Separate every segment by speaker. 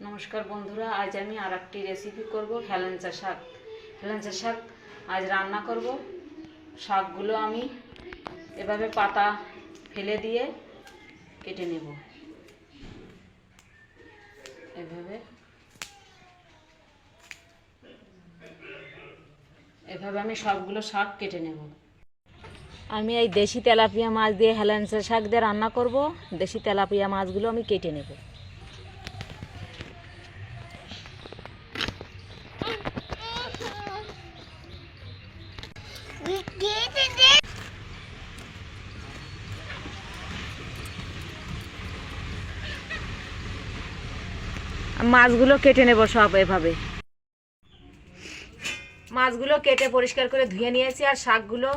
Speaker 1: নমস্কার বন্ধুরা, আজ আমি আর একটি রেসিপি করব হেলেঞ্চা শাক। হেলেঞ্চা শাক আজ রান্না করব। শাকগুলো আমি এভাবে পাতা ফেলে দিয়ে কেটে নেব। এভাবে আমি সবগুলো শাক কেটে নেব। আমি এই দেশি তেলাপিয়া মাছ দিয়ে হেলেঞ্চা শাক দিয়ে রান্না করব। দেশি তেলাপিয়া মাছগুলো আমি কেটে নেব। মাছগুলো কেটে নেব সব এভাবে। মাছগুলো কেটে পরিষ্কার করে ধুয়ে নিয়েছি, আর শাকগুলো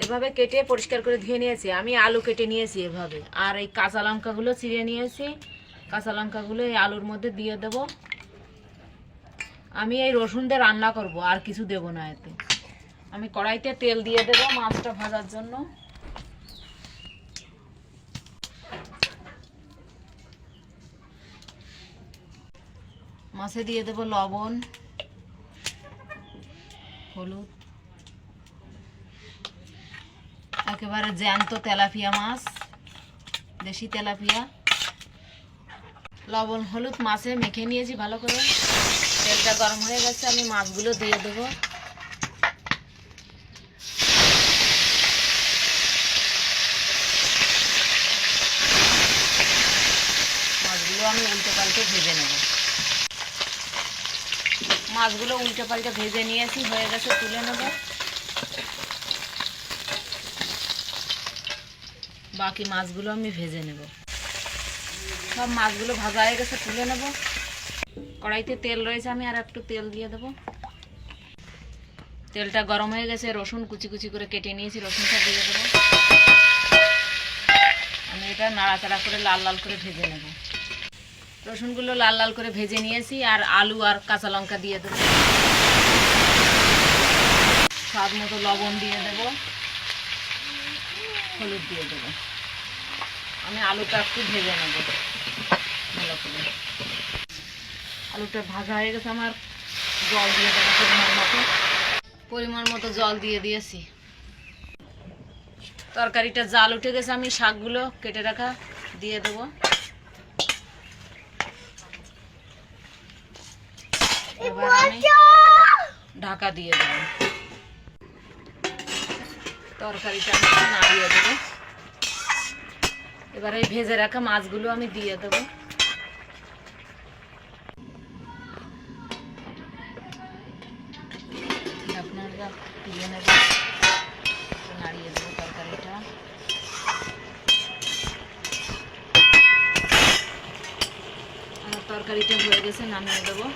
Speaker 1: এভাবে কেটে পরিষ্কার করে ধুয়ে নিয়েছি। আমি আলু কেটে নিয়েছি এভাবে, আর এই কাঁচা লঙ্কাগুলো চিড়ে নিয়েছি। কাঁচা লঙ্কাগুলো এই আলুর মধ্যে দিয়ে দেব। আমি এই রসুন দিয়ে রান্না করব, আর কিছু দেব না এতে। আমি কড়াইতে তেল দিয়ে দেব মাছটা ভাজার জন্য। মাছে দিয়ে দেব লবণ, হলুদ, একেবারে জ্যান্ত তেলাপিয়া মাছ, দেশি তেলাপিয়া। লবণ হলুদ মাছে মেখে নিয়েছি ভালো করে। তেলটা গরম হয়ে গেছে, আমি মাছগুলো দিয়ে দেব। মাছগুলো আমি উল্টে পাল্টে ভেজে নেব। মাছগুলো উল্টে পাল্টে ভেজে নিয়েছি, হয়ে গেছে, তুলে নেব। বাকি মাছগুলো আমি ভেজে নেব। সব মাছগুলো ভাজা হয়ে গেছে, তুলে নেব। কড়াইতে তেল রয়েছে, আমি আর একটু তেল দিয়ে দেব। তেলটা গরম হয়ে গেছে, রসুন কুচি কুচি করে কেটে নিয়েছি, রসুনটা দিয়ে দেব। আমি এটা নাড়াচাড়া করে লাল লাল করে ভেজে নেব। রসুনগুলো লাল লাল করে ভেজে নিয়েছি, আর আলু আর কাঁচা লঙ্কা দিয়ে দেব। স্বাদ মতো লবণ দিয়ে দেব, হলুদ দিয়ে দেব। আমি আলুটা একটু ভেজে নেব ভালো করে। আলুটা ভাজা হয়ে গেছে আমার, জল দিয়ে দেবো পরিমাণ মতো জল দিয়ে দিয়েছি। তরকারিটা জাল উঠে গেছে, আমি শাকগুলো কেটে রাখা দিয়ে দেবো। এবার আমি ঢাকা দিয়ে দেবো। তরকারিটা আমি নাড়িয়ে দেবো। এবার এই ভেজে রাখা মাছগুলো আমি দিয়ে দেবো। ঢাকনাটা দিয়ে নেব, নাড়িয়ে দেবো তরকারিটা। আমার তরকারিটা হয়ে গেছে, নামিয়ে দেবো।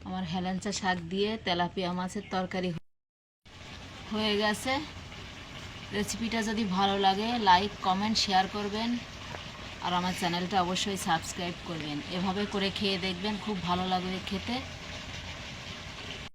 Speaker 1: আমার হেলেঞ্চা শাক দিয়ে তেলাপিয়া মাছের তরকারি হয়ে গেছে। রেসিপিটা যদি ভালো লাগে লাইক কমেন্ট শেয়ার করবেন, আর আমার চ্যানেলটা অবশ্যই সাবস্ক্রাইব করবেন। এভাবে করে খেয়ে দেখবেন, খুব ভালো লাগবে খেতে।